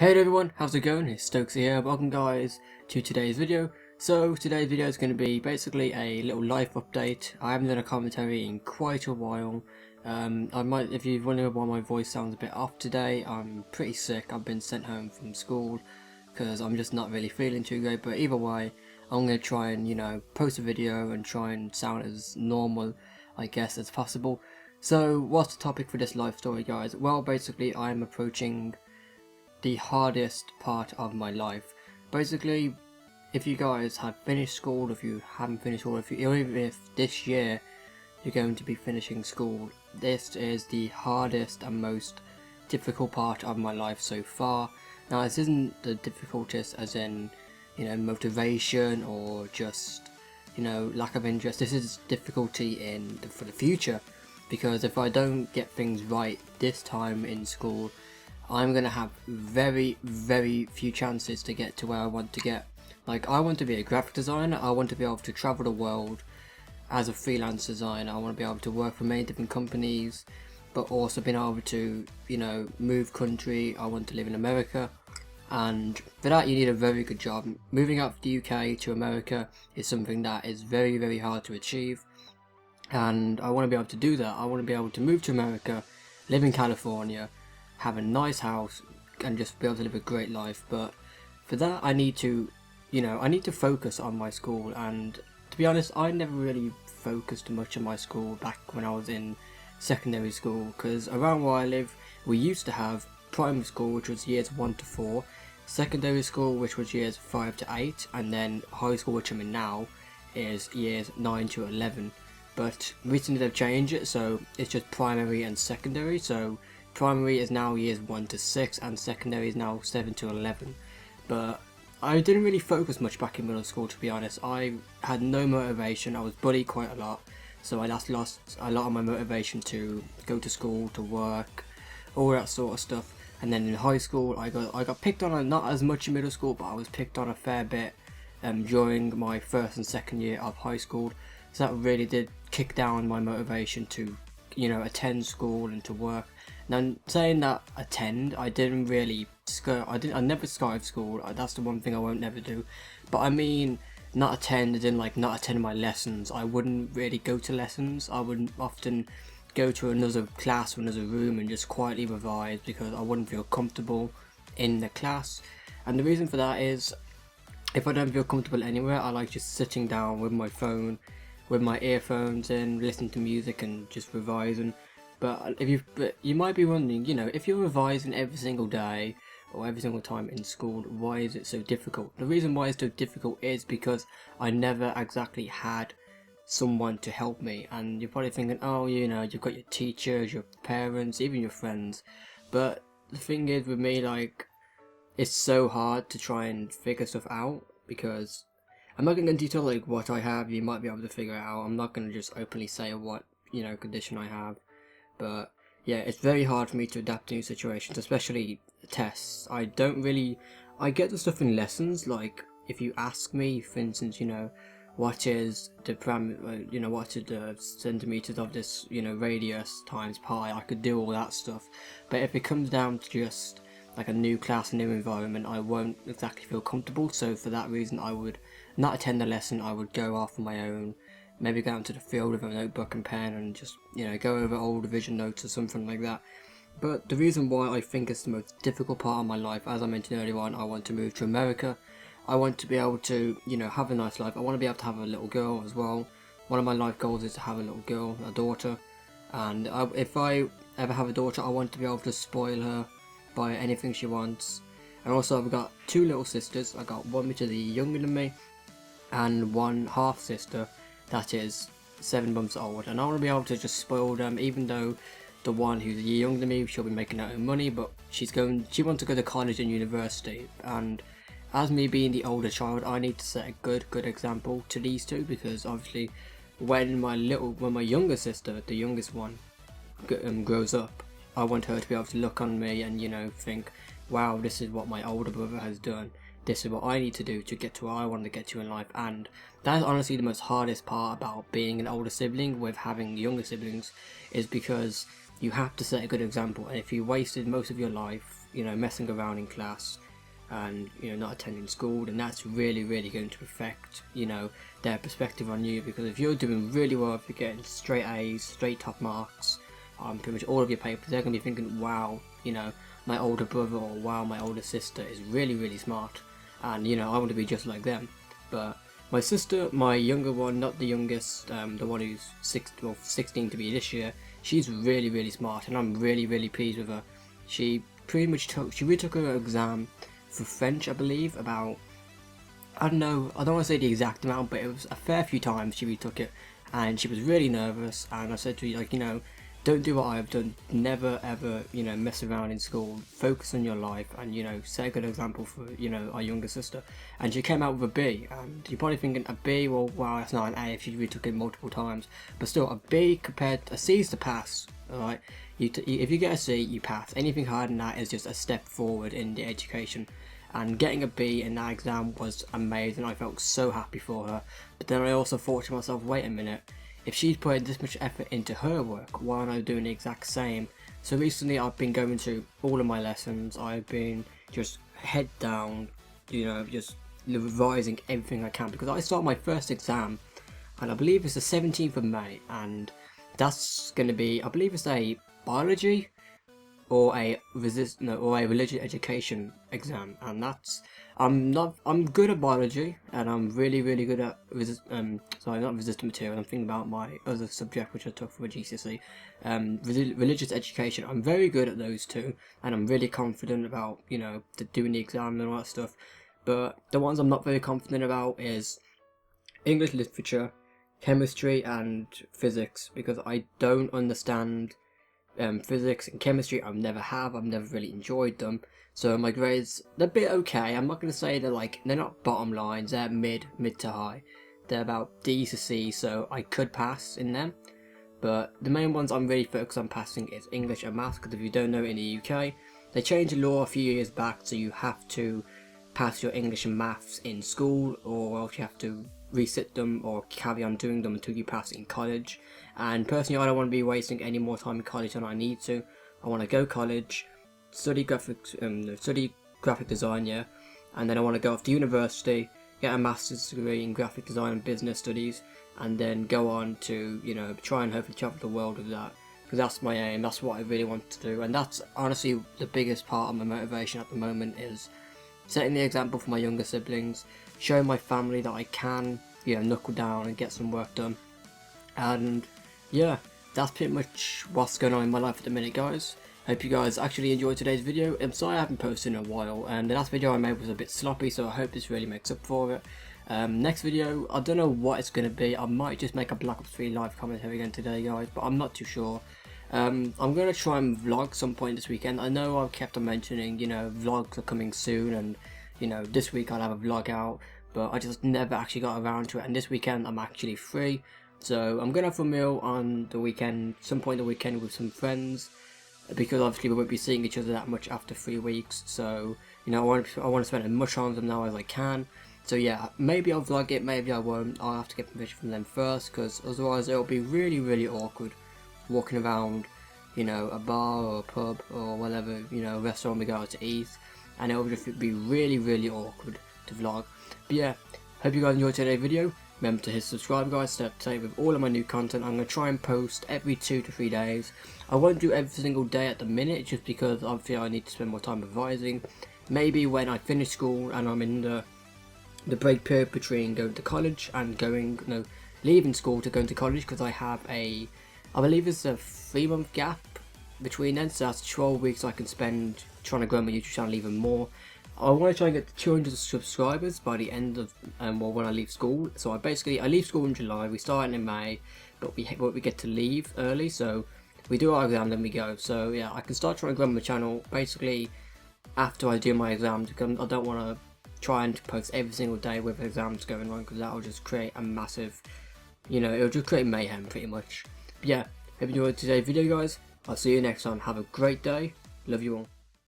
Hey everyone, how's it going? It's Stokesy here. Welcome guys to today's video. So today's video is going to be basically a little life update. I haven't done a commentary in quite a while. If you're wondering why my voice sounds a bit off today, I'm pretty sick. I've been sent home from school because I'm just not really feeling too great. But either way, I'm going to try and post a video and try and sound as normal, I guess, as possible. So what's the topic for this life story, guys? Well, basically I'm approaching the hardest part of my life. Basically, if you guys have finished school, if you haven't finished school, even if this year you're going to be finishing school, this is the hardest and most difficult part of my life so far. Now, this isn't the difficulties as in, motivation or just, lack of interest. This is difficulty for the future, because if I don't get things right this time in school, I'm gonna have very few chances to get to where I want to get. Like, I want to be a graphic designer. I want to be able to travel the world as a freelance designer. I want to be able to work for many different companies, but also being able to, move country. I want to live in America, and for that you need a very good job. Moving out of the UK to America is something that is very hard to achieve, and I want to be able to do that. I want to be able to move to America, live in California, have a nice house, and just be able to live a great life. But for that I need to focus on my school. And to be honest, I never really focused much on my school back when I was in secondary school, because around where I live we used to have primary school, which was years 1 to 4, secondary school, which was years 5 to 8, and then high school, which I'm in now, is years 9 to 11. But recently they've changed it, so it's just primary and secondary. So primary is now years 1 to 6 and secondary is now 7 to 11. But I didn't really focus much back in middle school, to be honest. I had no motivation. I was bullied quite a lot, so I lost a lot of my motivation to go to school, to work, all that sort of stuff. And then in high school I got picked on, not as much in middle school, but I was picked on a fair bit during my first and second year of high school. So that really did kick down my motivation to attend school and to work. Now, saying that attend, I didn't really I never skived school. That's the one thing I won't never do. But I mean, not attend as in like not attend my lessons. I wouldn't really go to lessons. I would often go to another class or another room and just quietly revise, because I wouldn't feel comfortable in the class. And the reason for that is, if I don't feel comfortable anywhere, I like just sitting down with my phone, with my earphones in, listening to music and just revising. But you might be wondering, if you're revising every single day or every single time in school, why is it so difficult? The reason why it's so difficult is because I never exactly had someone to help me. And you're probably thinking, oh, you've got your teachers, your parents, even your friends. But the thing is with me, like, it's so hard to try and figure stuff out, because I'm not going to detail like what I have. You might be able to figure it out. I'm not going to just openly say what condition I have. But yeah, it's very hard for me to adapt to new situations, especially tests. I get the stuff in lessons. Like, if you ask me, for instance, what is the what is the centimeters of this, radius times pi, I could do all that stuff. But if it comes down to just like a new class, a new environment, I won't exactly feel comfortable. So for that reason, I would not attend the lesson. I would go off on my own, maybe go out into the field with a notebook and pen and just, go over old revision notes or something like that. But the reason why I think it's the most difficult part of my life, as I mentioned earlier on, I want to move to America. I want to be able to, have a nice life. I want to be able to have a little girl as well. One of my life goals is to have a little girl, a daughter. And if I ever have a daughter, I want to be able to spoil her, buy her anything she wants. And also, I've got 2 little sisters. I got one which is younger than me, and one half sister that is 7 months old, and I want to be able to just spoil them. Even though the one who's a year younger than me, she'll be making her own money, but she wants to go to college and university, and as me being the older child, I need to set a good example to these two, because obviously when my younger sister, the youngest one, grows up, I want her to be able to look on me and think, wow, this is what my older brother has done. This is what I need to do to get to where I want to get to in life. And that's honestly the most hardest part about being an older sibling with having younger siblings, is because you have to set a good example. And if you wasted most of your life, you know, messing around in class and, you know, not attending school, then that's really going to affect, you know, their perspective on you. Because if you're doing really well, if you're getting straight A's, straight top marks on pretty much all of your papers, they're going to be thinking, wow, you know, my older brother or wow, my older sister is really smart, and, you know, I want to be just like them. But my sister, my younger one, not the youngest, the one who's 16 to be this year, she's really smart, and I'm really pleased with her. She retook her exam for French, I believe, about, I don't know, I don't want to say the exact amount, but it was a fair few times she retook it, and she was really nervous. And I said to her, like, you know, don't do what I've done, never ever, you know, mess around in school, focus on your life, and, you know, set a good example for, you know, our younger sister. And she came out with a B, and you're probably thinking, a B, well, wow, that's not an A if she retook it multiple times, but still, a B compared, a C is to pass, alright? If you get a C, you pass. Anything higher than that is just a step forward in the education. And getting a B in that exam was amazing. I felt so happy for her. But then I also thought to myself, wait a minute, if she's put this much effort into her work, why aren't I doing the exact same? So recently I've been going through all of my lessons. I've been just head down, you know, just revising everything I can, because I start my first exam, and I believe it's the 17th of May, and that's going to be, I believe it's a biology or a religious education exam, and that's, I'm good at biology, and I'm really good at not resistant material. I'm thinking about my other subject which I took for a GCSE, religious education. I'm very good at those two, and I'm really confident about, you know, doing the exam and all that stuff. But the ones I'm not very confident about is English literature, chemistry, and physics, because I don't understand physics and chemistry. I've never really enjoyed them, so my grades, they're a bit okay. I'm not going to say they're not bottom lines, they're mid to high. They're about D to C, so I could pass in them. But the main ones I'm really focused on passing is English and maths, because if you don't know, in the UK they changed the law a few years back, so you have to pass your English and maths in school, or else you have to resit them or carry on doing them until you pass in college. And personally, I don't want to be wasting any more time in college than I need to. I want to go college, study graphic design, yeah, and then I want to go off to university, get a master's degree in graphic design and business studies, and then go on to, you know, try and hopefully travel the world with that, because that's my aim. That's what I really want to do, and that's honestly the biggest part of my motivation at the moment, is setting the example for my younger siblings, showing my family that I can, you know, knuckle down and get some work done. And yeah, that's pretty much what's going on in my life at the minute, guys. Hope you guys actually enjoyed today's video. I'm sorry I haven't posted in a while, and the last video I made was a bit sloppy, so I hope this really makes up for it. Next video, I don't know what it's going to be. I might just make a Black Ops 3 live commentary again today, guys, but I'm not too sure. I'm going to try and vlog some point this weekend. I know I've kept on mentioning, you know, vlogs are coming soon, and, you know, this week I'll have a vlog out, but I just never actually got around to it, and this weekend I'm actually free. So I'm going to have a meal on the weekend, some point in the weekend with some friends, because obviously we won't be seeing each other that much after 3 weeks. So, you know, I want to spend as much time with them now as I can. So yeah, maybe I'll vlog it, maybe I won't. I'll have to get permission from them first, because otherwise it'll be really awkward walking around, you know, a bar or a pub or whatever, you know, restaurant we go out to eat, and it'll just be really awkward to vlog. But yeah, hope you guys enjoyed today's video. Remember to hit subscribe, guys, to stay up to date with all of my new content. I'm going to try and post every 2 to 3 days. I won't do every single day at the minute, just because obviously I need to spend more time revising. Maybe when I finish school and I'm in the break period between going to college and leaving school to going to college, because I have I believe it's a 3-month gap between then, so that's 12 weeks I can spend trying to grow my YouTube channel even more. I want to try and get to 200 subscribers by the end of, when I leave school. So I leave school in July, we start in May, but we get to leave early, so we do our exam, then we go. So yeah, I can start trying to grow my channel basically after I do my exams, because I don't want to try and post every single day with exams going on, because that will just create a massive, you know, it'll just create mayhem pretty much. But yeah, hope you enjoyed today's video, guys. I'll see you next time. Have a great day. Love you all.